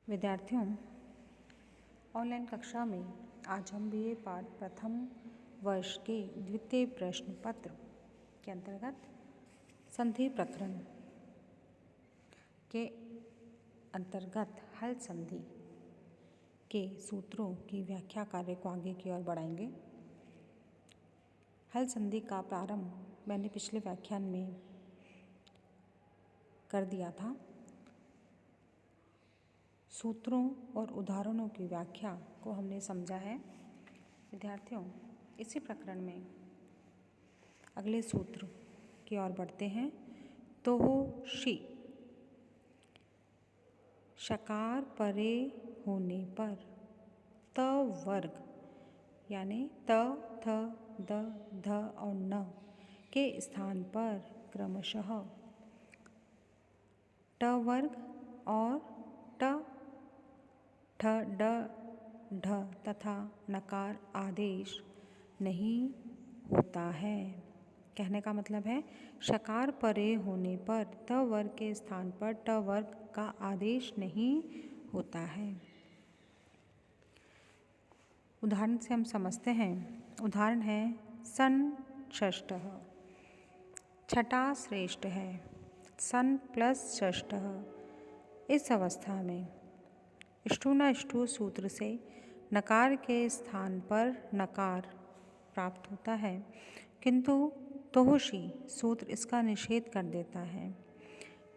विद्यार्थियों, ऑनलाइन कक्षा में आज हम बीए पाठ प्रथम वर्ष के द्वितीय प्रश्न पत्र के अंतर्गत संधि प्रकरण के अंतर्गत हल संधि के सूत्रों की व्याख्या कार्य को आगे की ओर बढ़ाएंगे। हल संधि का प्रारंभ मैंने पिछले व्याख्यान में कर दिया था। सूत्रों और उदाहरणों की व्याख्या को हमने समझा है। विद्यार्थियों, इसी प्रकरण में अगले सूत्र की ओर बढ़ते हैं। तो शी शकार परे होने पर त वर्ग यानी त, थ, द, ध और न के स्थान पर क्रमशः ट वर्ग और ट, ठ, ड, ढ तथा नकार आदेश नहीं होता है। कहने का मतलब है, शकार परे होने पर त वर्ग के स्थान पर ट वर्ग का आदेश नहीं होता है। उदाहरण से हम समझते हैं। उदाहरण है सन षष्ठः, छठा श्रेष्ठ है, सन प्लस षष्ठः। इस अवस्था में इष्टु न इष्टु सूत्र से नकार के स्थान पर नकार प्राप्त होता है, किंतु तोहोशी सूत्र इसका निषेध कर देता है।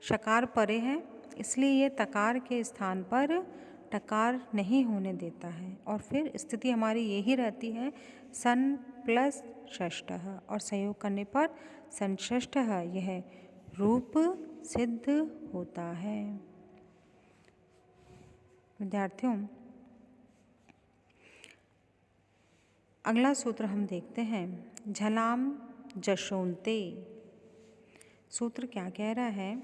शकार परे है, इसलिए ये तकार के स्थान पर टकार नहीं होने देता है और फिर स्थिति हमारी यही रहती है सन प्लस षष्ठः और संयोग करने पर संषष्ठः यह रूप सिद्ध होता है। विद्यार्थियों, अगला सूत्र हम देखते हैं झलाम जशोंते। सूत्र क्या कह रहा है?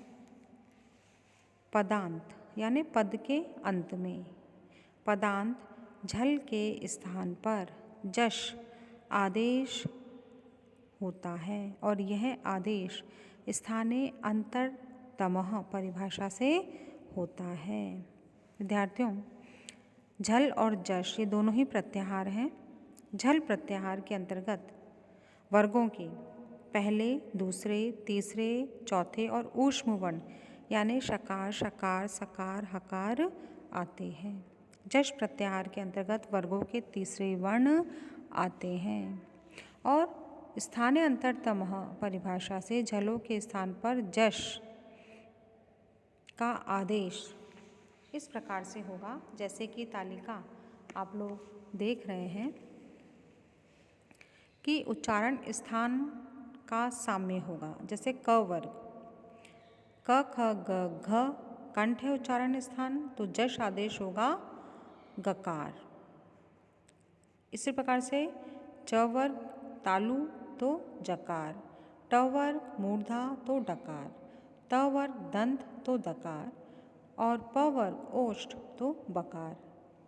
पदांत यानी पद के अंत में पदांत झल के स्थान पर जश आदेश होता है और यह आदेश स्थाने अंतरतमः परिभाषा से होता है। विद्यार्थियों, झल और जश ये दोनों ही प्रत्याहार हैं। झल प्रत्याहार के अंतर्गत वर्गों के पहले, दूसरे, तीसरे, चौथे और ऊष्म वर्ण यानी शकार, शकार, सकार, हकार आते हैं। जश प्रत्याहार के अंतर्गत वर्गों के तीसरे वर्ण आते हैं और स्थाने अंतरतमः परिभाषा से झलों के स्थान पर जश का आदेश इस प्रकार से होगा, जैसे कि तालिका आप लोग देख रहे हैं कि उच्चारण स्थान का साम्य होगा। जैसे क वर्ग क, ख, ग, घ कंठ है उच्चारण स्थान, तो जश आदेश होगा गकार। इसी प्रकार से च वर्ग तालु तो जकार, ट वर्ग मूर्धा तो डकार, त वर्ग दंत तो दकार और प वर्ग ओष्ठ तो बकार।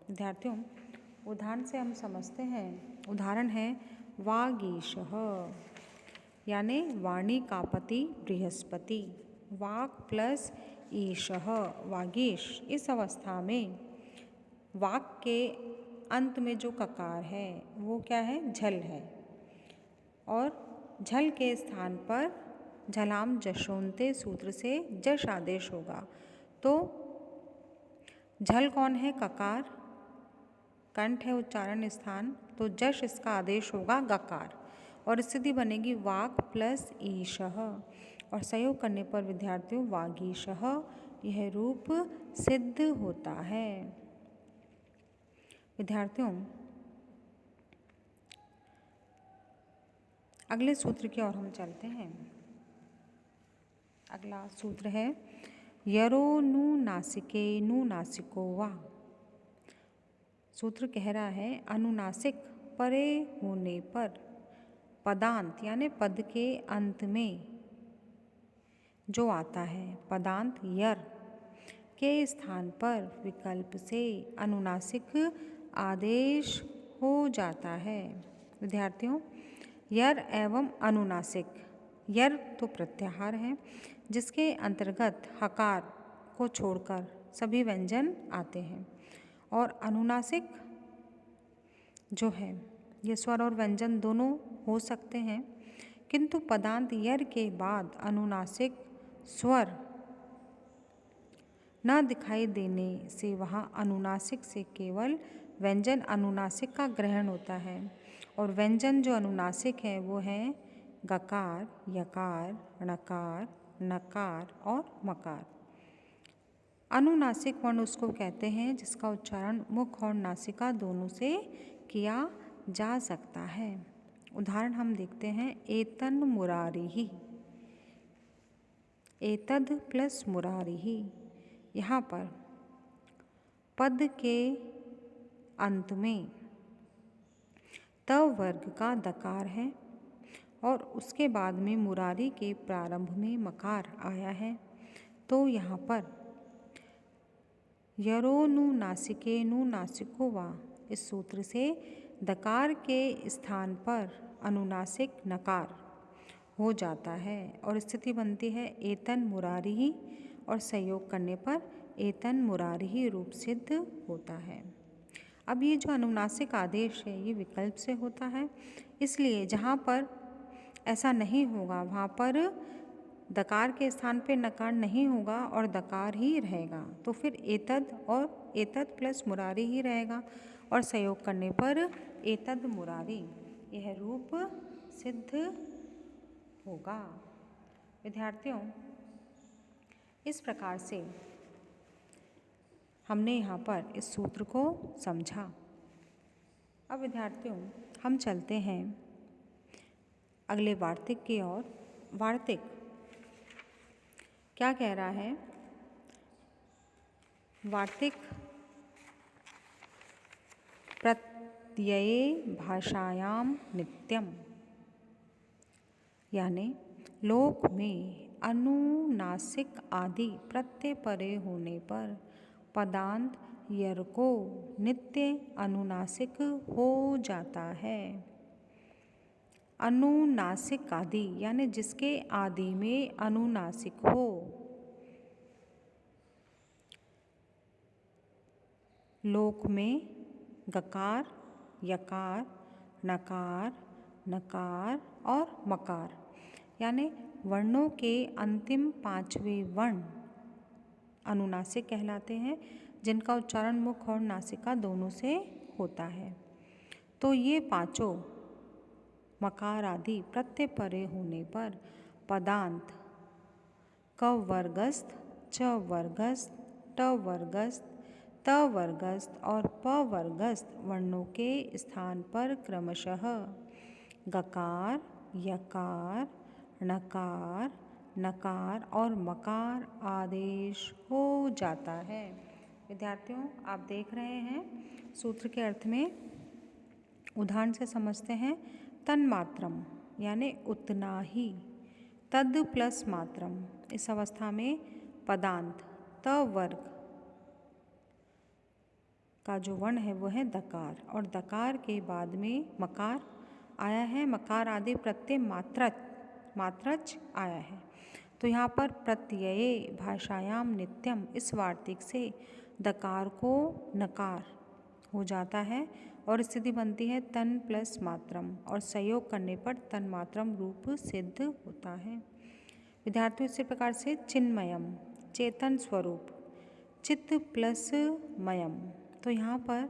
विद्यार्थियों, उदाहरण से हम समझते हैं। उदाहरण है वागीशः यानी वाणी का पति बृहस्पति। वाग प्लस ईशः वागीश। इस अवस्था में वाक के अंत में जो ककार है वो क्या है? झल है और झल के स्थान पर झलाम जशोंते सूत्र से जश आदेश होगा। तो झल कौन है? ककार। कंठ है उच्चारण स्थान, तो जश इसका आदेश होगा गकार और स्थिति बनेगी वाक प्लस ईशः और संयोग करने पर विद्यार्थियों वागीशः यह रूप सिद्ध होता है। विद्यार्थियों, अगले सूत्र की ओर हम चलते हैं। अगला सूत्र है यरो नु नासिके नु नासिको वा। सूत्र कह रहा है अनुनासिक परे होने पर पदांत यानी पद के अंत में जो आता है पदांत यर के स्थान पर विकल्प से अनुनासिक आदेश हो जाता है। विद्यार्थियों, यर एवं अनुनासिक, यर तो प्रत्याहार है जिसके अंतर्गत हकार को छोड़कर सभी व्यंजन आते हैं। और अनुनासिक जो है ये स्वर और व्यंजन दोनों हो सकते हैं, किंतु पदांत यर के बाद अनुनासिक स्वर न दिखाई देने से वहाँ अनुनासिक से केवल व्यंजन अनुनासिक का ग्रहण होता है। और व्यंजन जो अनुनासिक है वो है गकार, यकार, णकार, नकार और मकार। अनुनासिक वर्ण उसको कहते हैं जिसका उच्चारण मुख और नासिका दोनों से किया जा सकता है। उदाहरण हम देखते हैं, एतन मुरारिहि, एतद प्लस मुरारिहि। यहाँ पर पद के अंत में त वर्ग का दकार है और उसके बाद में मुरारी के प्रारंभ में मकार आया है। तो यहाँ पर यरोनु नासिकेनु नासिको वा, इस सूत्र से दकार के स्थान पर अनुनासिक नकार हो जाता है और स्थिति बनती है एतन मुरारिहि, और संयोग करने पर एतन मुरारिहि रूप सिद्ध होता है। अब ये जो अनुनासिक आदेश है ये विकल्प से होता है, इसलिए जहाँ पर ऐसा नहीं होगा वहाँ पर दकार के स्थान पे नकार नहीं होगा और दकार ही रहेगा। तो फिर एतद और एतद प्लस मुरारी ही रहेगा और संयोग करने पर एतद मुरारी यह रूप सिद्ध होगा। विद्यार्थियों, इस प्रकार से हमने यहाँ पर इस सूत्र को समझा। अब विद्यार्थियों हम चलते हैं अगले वार्तिक की ओर। वार्तिक क्या कह रहा है? वार्तिक प्रत्यये भाषायाम नित्यम, यानी लोक में अनुनासिक आदि प्रत्यय परे होने पर पदांत यर को नित्य अनुनासिक हो जाता है। अनुनासिक आदि यानी जिसके आदि में अनुनासिक हो। लोक में गकार, यकार, नकार, नकार और मकार, यानी वर्णों के अंतिम पांचवें वर्ण अनुनासिक कहलाते हैं, जिनका उच्चारण मुख और नासिका दोनों से होता है। तो ये पांचों मकार आदि प्रत्यय परे होने पर पदांत क वर्गस्थ, च वर्गस्थ, ट वर्गस्थ, त वर्गस्थ और प वर्गस्थ वर्णों के स्थान पर क्रमशः गकार, यकार, णकार, नकार और मकार आदेश हो जाता है। विद्यार्थियों, आप देख रहे हैं सूत्र के अर्थ में उदाहरण से समझते हैं। तन्मात्रम यानी उतना ही, तद प्लस मात्रम, इस अवस्था में पदांत त वर्ग का जो वर्ण है वो है दकार, और दकार के बाद में मकार आया है। मकार आदि प्रत्यय मात्रच आया है। तो यहाँ पर प्रत्यये भाषायाम नित्यम, इस वार्तिक से दकार को नकार हो जाता है और स्थिति बनती है तन प्लस मात्रम, और संयोग करने पर तन मात्रम रूप सिद्ध होता है। विद्यार्थियों, इसी प्रकार से चिन्मयम चेतन स्वरूप, चित्त प्लस मयम, तो यहाँ पर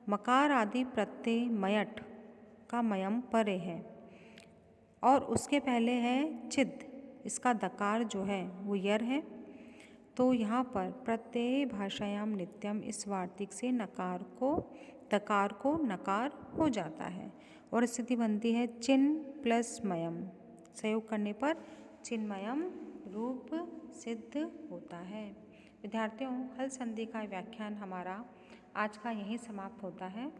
मकार आदि प्रत्यय मयट का मयम परे है और उसके पहले है चिद, इसका दकार जो है वो यर है। तो यहाँ पर प्रत्यय भाषायाम नित्यम, इस वार्तिक से दकार को नकार हो जाता है और स्थिति बनती है चिन्ह प्लस मयम, संयोग करने पर चिन्मयम रूप सिद्ध होता है। विद्यार्थियों, हल संधि का व्याख्यान हमारा आज का यहीं समाप्त होता है।